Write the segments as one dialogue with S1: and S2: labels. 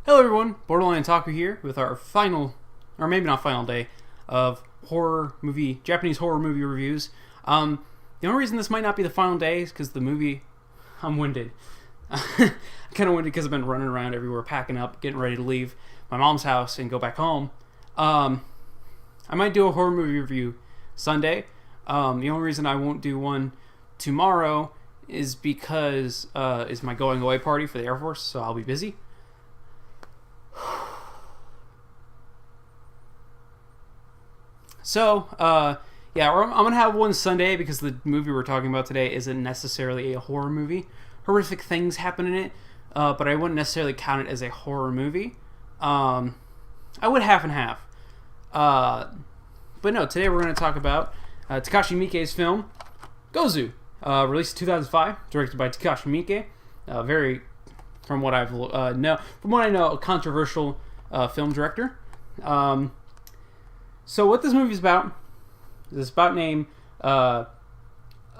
S1: Hello everyone, Borderline Otaku here with our final, or maybe not final day, of Japanese horror movie reviews. The only reason this might not be the final day is because I'm winded. I'm kind of winded because I've been running around everywhere, packing up, getting ready to leave my mom's house and go back home. I might do a horror movie review Sunday. The only reason I won't do one tomorrow is because it's my going away party for the Air Force, so I'll be busy. So, yeah, I'm going to have one Sunday because the movie we're talking about today isn't necessarily a horror movie. Horrific things happen in it, but I wouldn't necessarily count it as a horror movie. I would half and half. But no, today we're going to talk about Takashi Miike's film, Gozu, released in 2005, directed by Takashi Miike. From what I know, a controversial film director. So what this movie is about named I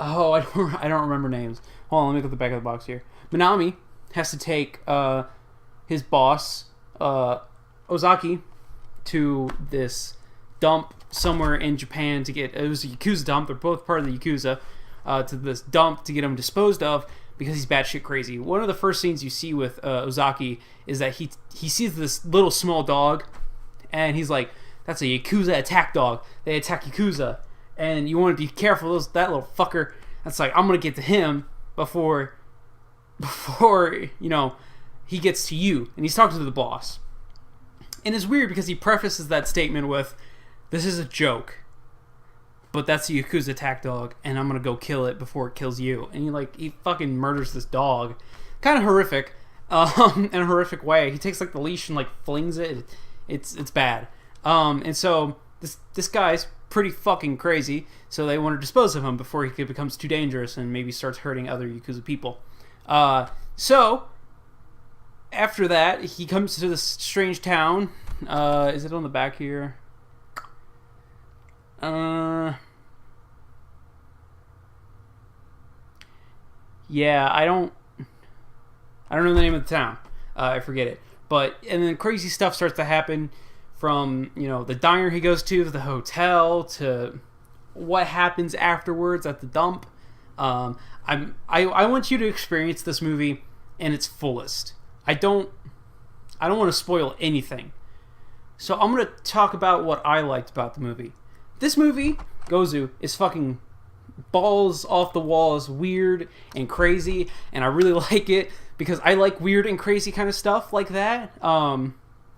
S1: don't remember names. Hold on, let me look at the back of the box here. Minami has to take his boss Ozaki to this dump somewhere in Japan it was a Yakuza dump. They're both part of the Yakuza. To this dump to get him disposed of because he's batshit crazy. One of the first scenes you see with Ozaki is that he sees this little small dog, and he's like, "That's a Yakuza attack dog. They attack Yakuza, and you want to be careful. That little fucker." That's like, I'm gonna get to him before he gets to you. And he's talking to the boss, and it's weird because he prefaces that statement with, "This is a joke, but that's a Yakuza attack dog, and I'm gonna go kill it before it kills you." And he fucking murders this dog, kind of horrific, in a horrific way. He takes the leash and flings it. It's bad. And so this guy's pretty fucking crazy. So they want to dispose of him before he becomes too dangerous and maybe starts hurting other Yakuza people. So after that, he comes to this strange town. Is it on the back here? Yeah, I don't know the name of the town. I forget it. And then crazy stuff starts to happen from, the diner he goes to the hotel, to what happens afterwards at the dump. I want you to experience this movie in its fullest. I don't want to spoil anything. So I'm going to talk about what I liked about the movie. This movie, Gozu, is fucking balls off the walls, weird and crazy, and I really like it because I like weird and crazy kind of stuff like that. I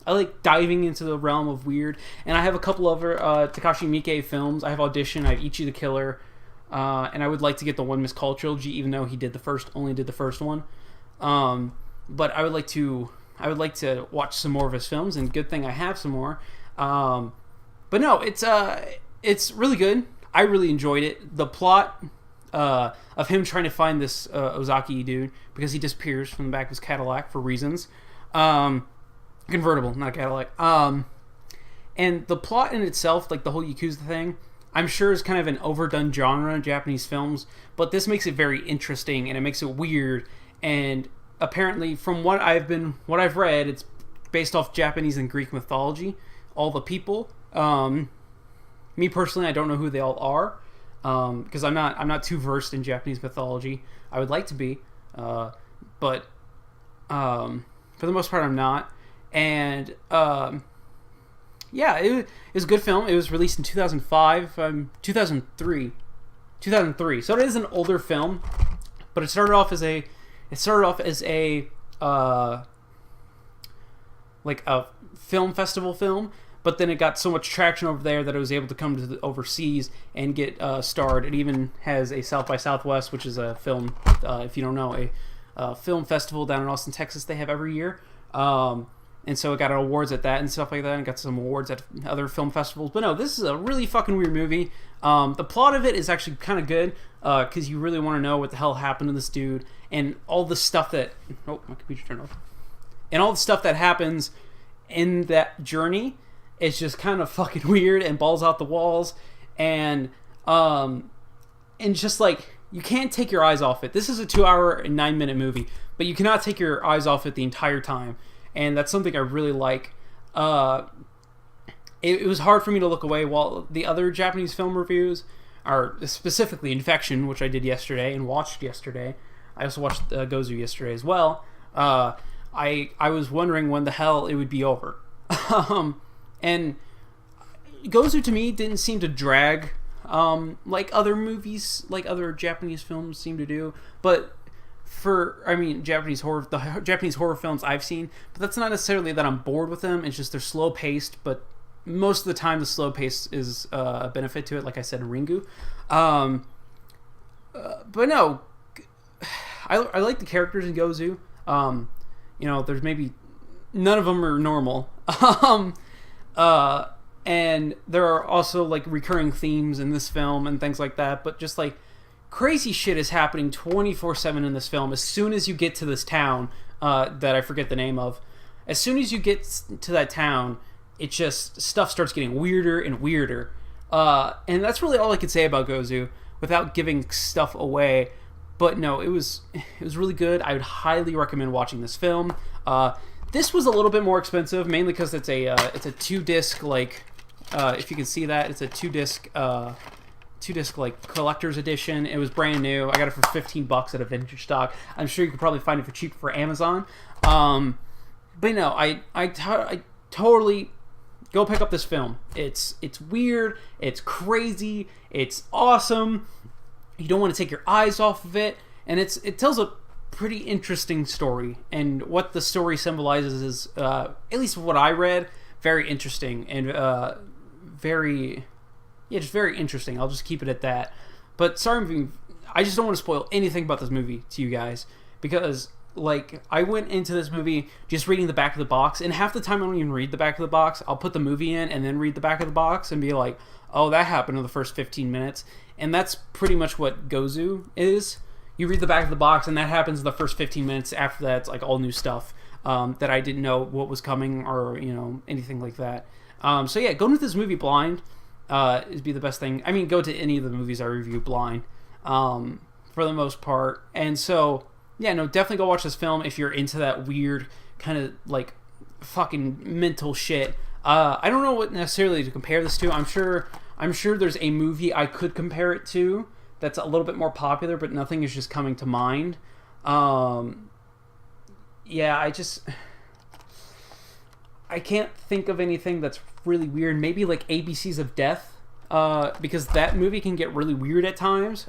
S1: like diving into the realm of weird, and I have a couple other Takashi Miike films. I have Audition, I have Ichi the Killer, and I would like to get the One Miss Call trilogy, even though he only did the first one. But I would like to watch some more of his films, and good thing I have some more. But no, it's really good. I really enjoyed it. The plot of him trying to find this Ozaki dude because he disappears from the back of his Cadillac for reasons. Convertible, not a Cadillac. And the plot in itself, the whole Yakuza thing, I'm sure is kind of an overdone genre in Japanese films, but this makes it very interesting and it makes it weird. And apparently, from what I've read, it's based off Japanese and Greek mythology. All the people. Me personally, I don't know who they all are, because I'm not too versed in Japanese mythology. I would like to be, but for the most part, I'm not. And yeah, it was a good film. It was released in 2005, 2003. So it is an older film, but it started off as a film festival film. But then it got so much traction over there that it was able to come to the overseas and get starred. It even has a South by Southwest, which is a film, if you don't know, a film festival down in Austin, Texas, they have every year. And so it got awards at that and stuff like that, and got some awards at other film festivals. But no, this is a really fucking weird movie. The plot of it is actually kind of good, because you really want to know what the hell happened to this dude, and all the stuff that... Oh, my computer turned off. And all the stuff that happens in that journey is just kind of fucking weird and balls out the walls. And just you can't take your eyes off it. This is a 2 hour and 9 minute movie, but you cannot take your eyes off it the entire time. and that's something I really like. It was hard for me to look away while the other Japanese film reviews are specifically Infection, which I did yesterday and watched yesterday. I also watched Gozu yesterday as well. I was wondering when the hell it would be over. And Gozu to me didn't seem to drag like other movies, like other Japanese films seem to do. But Japanese horror films I've seen, but that's not necessarily that I'm bored with them. It's just they're slow paced, but most of the time the slow pace is a benefit to it, like I said in Ringu. But no, I like the characters in Gozu. There's maybe none of them are normal. And there are also like recurring themes in this film and things like that, but just like crazy shit is happening 24/7 in this film. As soon as you get to this town that I forget the name of, as soon as you get to that town, it just stuff starts getting weirder and weirder. And that's really all I could say about Gozu without giving stuff away. But no, it was really good. I would highly recommend watching this film. This was a little bit more expensive, mainly because it's a 2-disc, like if you can see that, it's a 2-disc like collector's edition. It was brand new. I got it for $15 at a vintage stock. I'm sure you could probably find it for cheap for Amazon. But no, I totally go pick up this film. It's weird. It's crazy. It's awesome. You don't want to take your eyes off of it, and it tells a pretty interesting story. And what the story symbolizes is, at least what I read, very interesting and just very interesting. I'll just keep it at that. But sorry, I just don't want to spoil anything about this movie to you guys, because like I went into this movie just reading the back of the box, and half the time I don't even read the back of the box. I'll put the movie in and then read the back of the box and be like, oh, that happened in the first 15 minutes. And that's pretty much what Gozu is. You read the back of the box and that happens in the first 15 minutes. After that, it's like all new stuff that I didn't know what was coming or anything like that. So yeah, going into this movie blind would be the best thing. I mean, go to any of the movies I review blind for the most part. And so yeah, no, definitely go watch this film if you're into that weird kind of like fucking mental shit. I don't know what necessarily to compare this to. I'm sure there's a movie I could compare it to that's a little bit more popular, but nothing is just coming to mind. Yeah, I can't think of anything that's really weird. Maybe like ABCs of Death, because that movie can get really weird at times.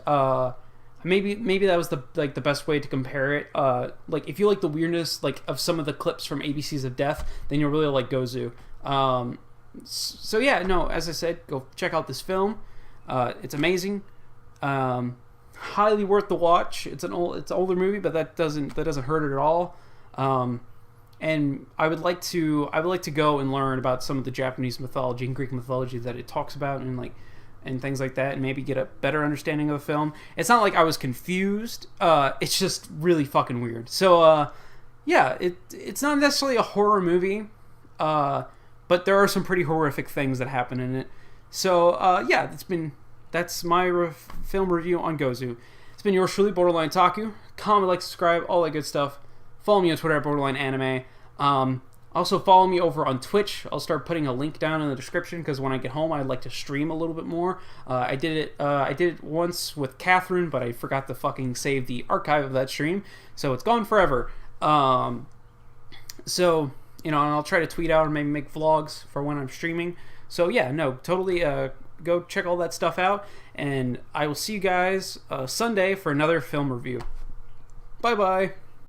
S1: Maybe that was the best way to compare it. Like if you like the weirdness like of some of the clips from ABCs of Death, then you'll really like Gozu. So yeah, no, as I said, go check out this film. It's amazing. Highly worth the watch. It's an older movie, but that doesn't hurt it at all. And I would like to go and learn about some of the Japanese mythology and Greek mythology that it talks about, and things like that, and maybe get a better understanding of the film. It's not like I was confused. It's just really fucking weird. So yeah, it's not necessarily a horror movie, but there are some pretty horrific things that happen in it. So yeah, that's my film review on Gozu. It's been yours truly, Borderline Otaku. Comment, like, subscribe, all that good stuff. Follow me on Twitter at Borderline Anime. Also follow me over on Twitch. I'll start putting a link down in the description, because when I get home I'd like to stream a little bit more. I did it once with Catherine, but I forgot to fucking save the archive of that stream, so it's gone forever. So and I'll try to tweet out and maybe make vlogs for when I'm streaming. So yeah, no, totally go check all that stuff out, and I will see you guys Sunday for another film review. Bye bye.